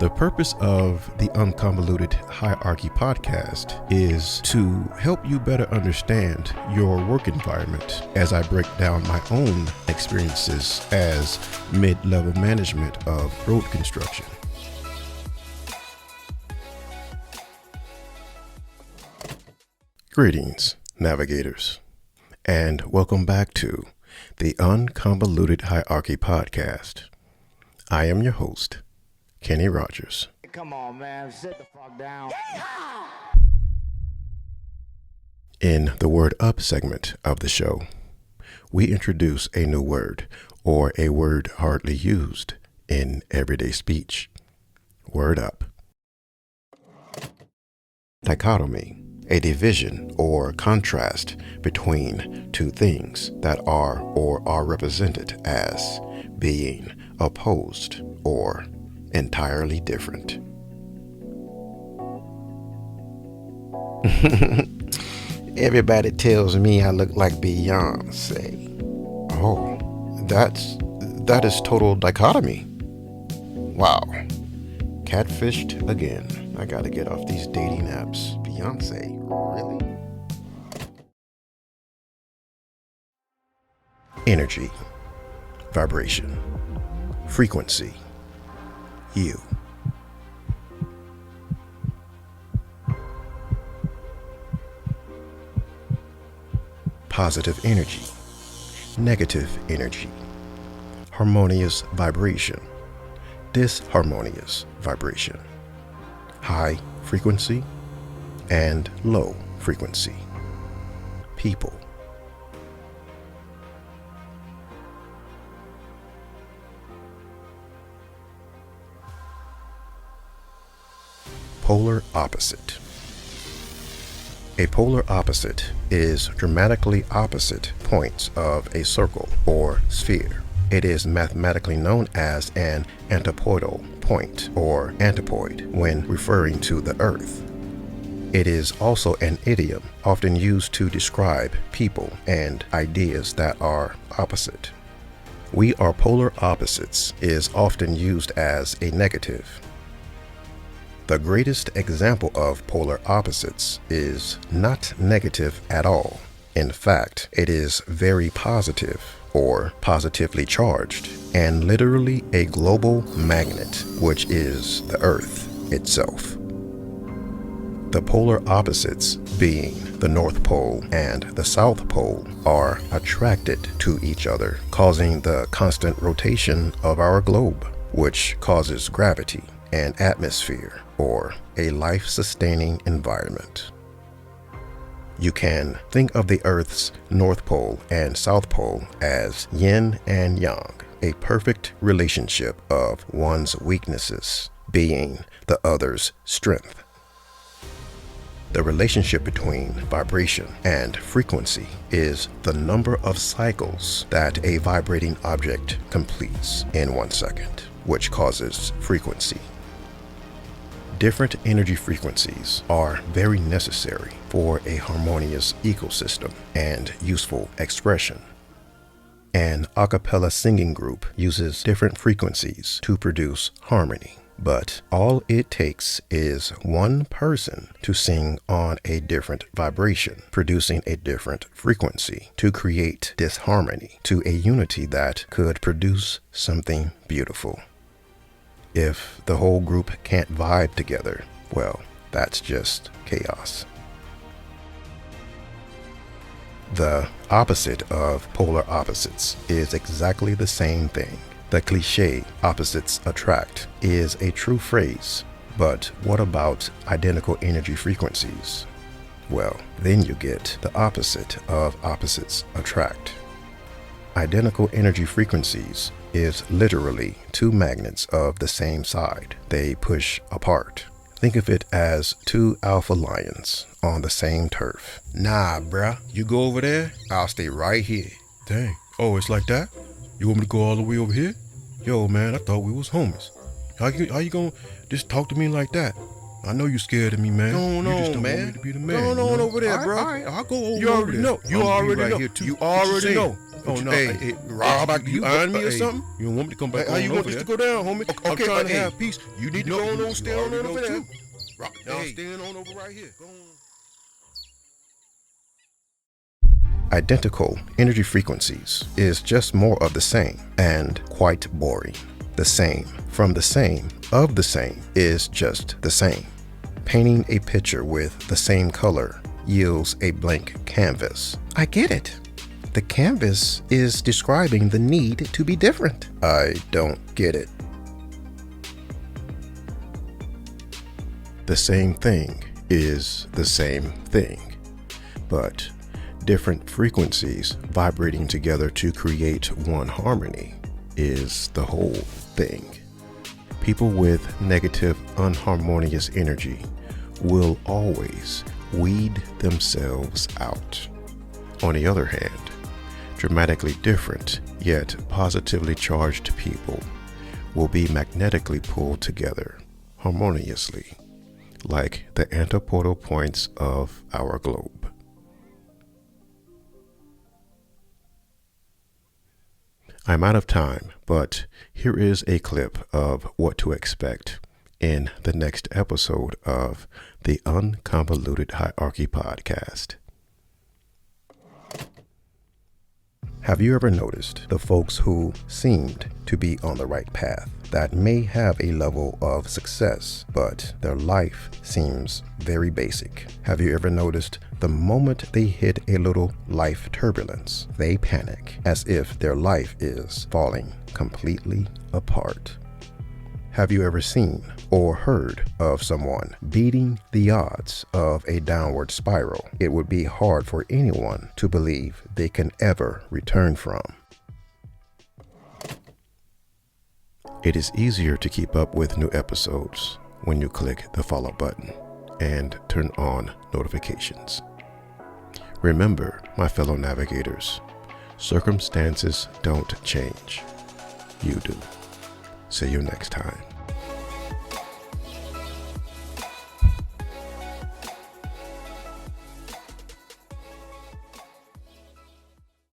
The purpose of the Un-convoluted Hierarchy Podcast is to help you better understand your work environment as I break down my own experiences as mid-level management of road construction. Greetings, navigators, and welcome back to the Un-convoluted Hierarchy Podcast. I am your host, Kenny Rogers. Come on, man. Sit the fuck down. In the Word Up segment of the show, we introduce a new word, or a word hardly used in everyday speech. Word up. Dichotomy, a division or contrast between two things that are or are represented as being opposed or entirely different. Everybody tells me I look like Beyonce. Oh, that is total dichotomy. Wow. Catfished again. I gotta get off these dating apps. Beyonce, really? Energy, vibration, frequency. You. Positive energy, negative energy, harmonious vibration, disharmonious vibration, high frequency and low frequency, people. Polar opposite. A polar opposite is dramatically opposite points of a circle or sphere. It is mathematically known as an antipodal point or antipode when referring to the Earth. It is also an idiom often used to describe people and ideas that are opposite. We are polar opposites is often used as a negative. The greatest example of polar opposites is not negative at all. In fact, it is very positive or positively charged and literally a global magnet, which is the Earth itself. The polar opposites, being the North Pole and the South Pole, are attracted to each other, causing the constant rotation of our globe, which causes gravity and atmosphere, or a life-sustaining environment. You can think of the Earth's North Pole and South Pole as yin and yang, a perfect relationship of one's weaknesses being the other's strength. The relationship between vibration and frequency is the number of cycles that a vibrating object completes in 1 second, which causes frequency. Different energy frequencies are very necessary for a harmonious ecosystem and useful expression. An a cappella singing group uses different frequencies to produce harmony, but all it takes is one person to sing on a different vibration, producing a different frequency to create disharmony to a unity that could produce something beautiful. If the whole group can't vibe together, well, that's just chaos. The opposite of polar opposites is exactly the same thing. The cliche opposites attract is a true phrase, but what about identical energy frequencies? Well, then you get the opposite of opposites attract. Identical energy frequencies is literally two magnets of the same side. They push apart. Think of it as two alpha lions on the same turf. Nah, bruh. You go over there, I'll stay right here. Dang. Oh, it's like that? You want me to go all the way over here? Yo, man, I thought we was homies. How you gonna just talk to me like that? I know you scared of me, man. Going you just on, don't man. want me to be the man. Going on over there, bro. All right, I'll go over You already there. know. You already know. You already know. Oh no! Hey, Rob, you eyeing me or something? You don't want me to come back? How you want this to go down, homie? Okay, I'm trying to have peace. You need to go go on, stay on over there. Now I'm staying on over right here. Go on. Identical energy frequencies is just more of the same and quite boring. The same from the same of the same is just the same. Painting a picture with the same color yields a blank canvas. I get it. The canvas is describing the need to be different. I don't get it. The same thing is the same thing, but different frequencies vibrating together to create one harmony is the whole thing. People with negative, unharmonious energy will always weed themselves out. On the other hand, dramatically different yet positively charged people will be magnetically pulled together harmoniously, like the antipodal points of our globe. I'm out of time, but here is a clip of what to expect in the next episode of the Un-convoluted Hierarchy Podcast. Have you ever noticed the folks who seemed to be on the right path, that may have a level of success, but their life seems very basic? Have you ever noticed the moment they hit a little life turbulence, they panic as if their life is falling completely apart? Have you ever seen or heard of someone beating the odds of a downward spiral it would be hard for anyone to believe they can ever return from? It is easier to keep up with new episodes when you click the follow button and turn on notifications. Remember, my fellow navigators, circumstances don't change. You do. See you next time.